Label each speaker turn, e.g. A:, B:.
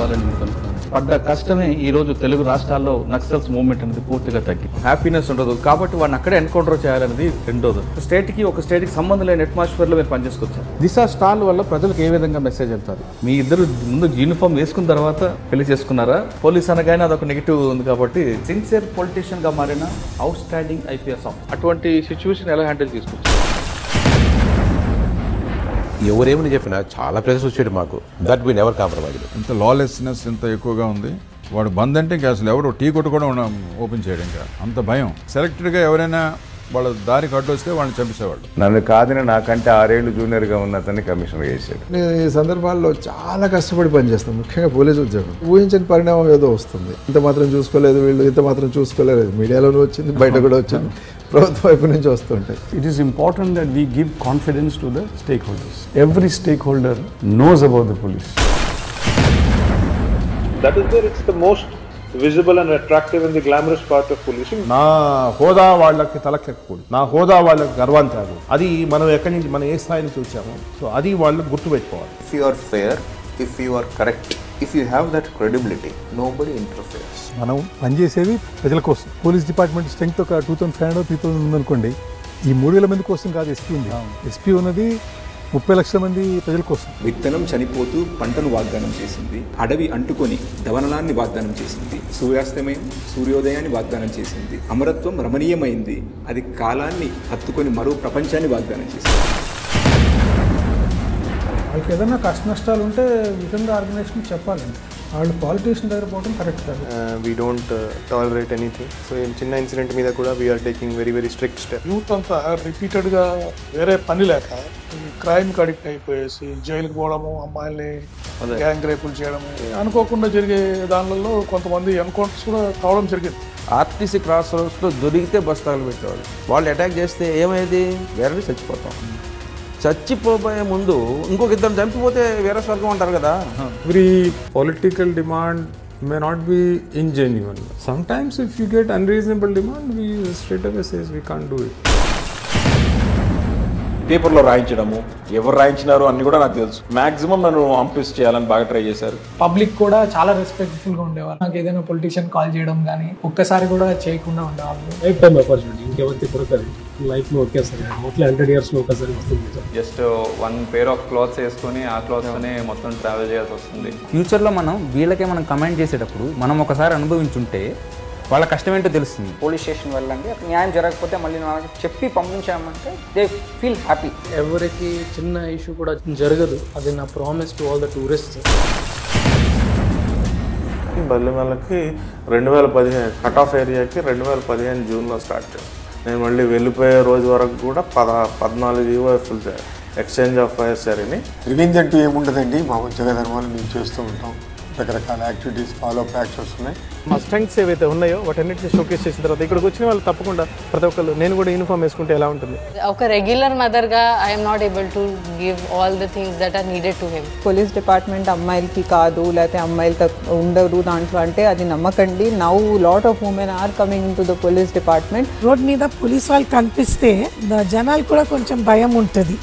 A: ఇవ్వాలని అనుకుంటున్నాను. పడ్డ కష్టమే ఈ రోజు తెలుగు రాష్ట్రాల్లో నక్సల్స్ మూవ్మెంట్ అనేది పూర్తిగా తగ్గింది. హ్యాపీనెస్ ఉండదు కాబట్టి వాడిని అక్కడే ఎన్కౌంటర్ చేయాలనేది రెండోది. ఒక స్టేట్కి సంబంధం లేని అట్మాస్ఫియర్లో మీరు పనిచేసుకొచ్చారు. దిశ స్టాల్ వల్ల ప్రజలకు ఏ విధంగా మెసేజ్ వెళ్తారు? మీ ఇద్దరు ముందు యూనిఫామ్ వేసుకున్న తర్వాత పెళ్లి చేసుకున్నారా? పోలీస్ అనగానే అదొక నెగిటివ్ ఉంది కాబట్టి సిన్సియర్ పొలిటీషియన్ గా మారిన అవుట్ స్టాండింగ్ ఐపీఎస్ ఆఫీసర్ అటువంటి సిచ్యువేషన్ ఎలా హ్యాండిల్ చేసుకొచ్చారు?
B: ఎవరేమని చెప్పినా చాలా ప్రెజర్స్ వచ్చేది మాకు. That we never compromise.
C: ఇంత లాలెస్నెస్ ఇంత ఎక్కువగా ఉంది. వాడు బంద్ అంటే ఇంకా అసలు ఎవరు టీ కొట్టు కూడా ఓపెన్ చేయడం, ఇంకా అంత భయం. సెలెక్టెడ్గా ఎవరైనా వాళ్ళ దారికి అడ్డు వస్తే వాళ్ళని చంపేసేవాళ్ళు.
D: నన్ను కాదని నాకంటే 6 ఏళ్ళు జూనియర్గా ఉన్న అతన్ని కమిషనర్ చేశాడు.
E: నేను ఈ సందర్భాల్లో చాలా కష్టపడి పనిచేస్తాను, ముఖ్యంగా పోలీసు ఉద్యోగం. ఊహించని పరిణామం ఏదో వస్తుంది. ఇంత మాత్రం చూసుకోలేదు వీళ్ళు, ఇంత మాత్రం చూసుకోలేదు. మీడియాలోనూ వచ్చింది, బయట కూడా వచ్చింది, ప్రభుత్వం వైపు నుంచి వస్తుంటాయి.
F: It is important that we give confidence to the stakeholders. Every stakeholder knows about the police.
G: That is where it's the most visible and attractive and the glamorous part of policing.
H: నా హోదా వాళ్ళకి తలకెక్కకూడదు, నా హోదా వాళ్ళకి గర్వాన్ని తేకూడదు. అది మనం ఎక్కడి నుంచి, మనం ఏ స్థాయి నుంచి వచ్చామో, సో అది వాళ్ళు గుర్తుపెట్టుకోవాలి.
D: If you are fair, if you are correct, if you have that credibility, nobody interferes.
F: మనం పనిచేసేది ప్రజల కోసం. పోలీస్ డిపార్ట్మెంట్ స్ట్రెంగ్త్ ఒక 2500 3000 ఉందనుకోండి. ఈ 3000 మంది కోసం కాదు ఎస్పీ ఉంది. ఎస్పీ ఉన్నది 30 లక్షల మంది ప్రజల కోసం.
I: విత్తనం చనిపోతూ పంటను వాగ్దానం చేసింది, అడవి అంటుకొని దవనలాన్ని వాగ్దానం చేసింది, సూర్యాస్తమయం సూర్యోదయాన్ని వాగ్దానం చేసింది, అమరత్వం రమణీయమైంది, అది కాలాన్ని హత్తుకొని మరో ప్రపంచాన్ని వాగ్దానం చేసింది.
J: వాళ్ళకి ఏదైనా కష్ట నష్టాలు ఉంటే విధంగా ఆర్గనైజేషన్ చెప్పాలండి. వాళ్ళు పాలిటీషియన్ దగ్గర పోవడం కరెక్ట్ కాదు.
K: We don't tolerate anything. So చిన్న ఇన్సిడెంట్ మీద కూడా we are taking very very strict step.
J: Youth అంతా రిపీటెడ్గా వేరే పని లేక క్రైమ్కి అడిక్ట్ అయిపోయేసి జైలుకి పోవడము, అమ్మాయిల్ని గ్యాంగ్ రేపులు చేయడము, అనుకోకుండా జరిగే దానిలో కొంతమంది ఎన్కౌంటర్స్ కూడా కావడం జరిగింది.
B: ఆర్టీసీ క్రాస్ రోడ్స్లో దొరికితే బస్తాలు పెట్టేవాళ్ళు. వాళ్ళు అటాక్ చేస్తే ఏమైంది? వేరే చచ్చిపోతాం. చచ్చిపోయే ముందు ఇంకొక ఇద్దరు చంపిపోతే వేరే స్వర్గం అంటారు కదా.
L: Every political demand may not be ingenuine. Sometimes if you get unreasonable demand, we straight away says we can't do it.
M: పేపర్లో రాయించడము, ఎవరు రాయించినారు అన్ని కూడా నాకు తెలుసు. మాక్సిమం నన్ను అంప్రెస్ చేయాలని బాగా ట్రై చేశారు.
J: పబ్లిక్ కూడా చాలా రెస్పెక్ట్ఫుల్గా ఉండేవారు. నాకు ఏదైనా పొలిటీషియన్ కాల్ చేయడం కానీ ఒక్కసారి కూడా చేయకుండా ఉండేవాళ్ళు.
N: లైఫ్ టైం ఆపర్చునిటీ ఇంకెవరికి దొరకదు. లైఫ్లో ఒకేసారి మొత్తం 100 yearsలో ఒకసారి వస్తుంది.
O: జస్ట్ 1 pair of clothes వేసుకొని ఆ క్లాత్స్తోనే మొత్తం ట్రావెల్ చేయాల్సి వస్తుంది.
P: ఫ్యూచర్లో మనం వీళ్ళకే మనం కమెంట్ చేసేటప్పుడు మనం ఒకసారి అనుభవించుంటే వాళ్ళ కష్టం ఏంటో తెలుస్తుంది.
Q: పోలీస్ స్టేషన్ వెళ్ళండి, అక్కడ న్యాయం జరగకపోతే మళ్ళీ నాకు చెప్పి పంపించామంటే దే ఫీల్ హ్యాపీ.
R: ఎవరికి చిన్న ఇష్యూ కూడా జరగదు. అది నా promise to all the tourist.
K: బల్లిమల్లకి 2015 కట్ ఆఫ్ ఏరియాకి 2015 జూన్లో స్టార్ట్ చేశాను. నేను మళ్ళీ వెళ్ళిపోయే రోజు వరకు కూడా 14 యూఎఫ్లు ఎక్స్చేంజ్ ఆఫ్ ఫైర్స్ జరిగినాయి.
S: రివెంజ్ అంటూ ఏముండదండి. మా ఉద్యోగ ధర్మాలు మేము చేస్తూ ఉంటాం. రకరకాల యాక్టివిటీస్, ఫాలో అప్ యాక్షన్స్ ఉన్నాయి.
T: మా స్ట్రెంగ్స్ ఏవైతే ఉన్నాయో వాటన్నిటిని షోకేస్ చేసిన తర్వాత ఇక్కడికి వచ్చిన వాళ్ళు తప్పకుండా ప్రతి ఒక్కరు నేను కూడా యూనిఫామ్ వేసుకుంటే ఎలా ఉంటుంది.
E: ఒక రెగ్యులర్ మదర్గా I'm not able to give all the things that are needed to him.
C: Police department అమ్మాయిలకి కాదు, లేకపోతే అమ్మాయిలు ఉండరు దాంట్లో అంటే అది నమ్మకండి. Now lot of women are coming in to the police department.
I: Road మీద పోలీస్ వాళ్ళు కనిపిస్తే జనాలు కూడా కొంచెం భయం ఉంటుంది.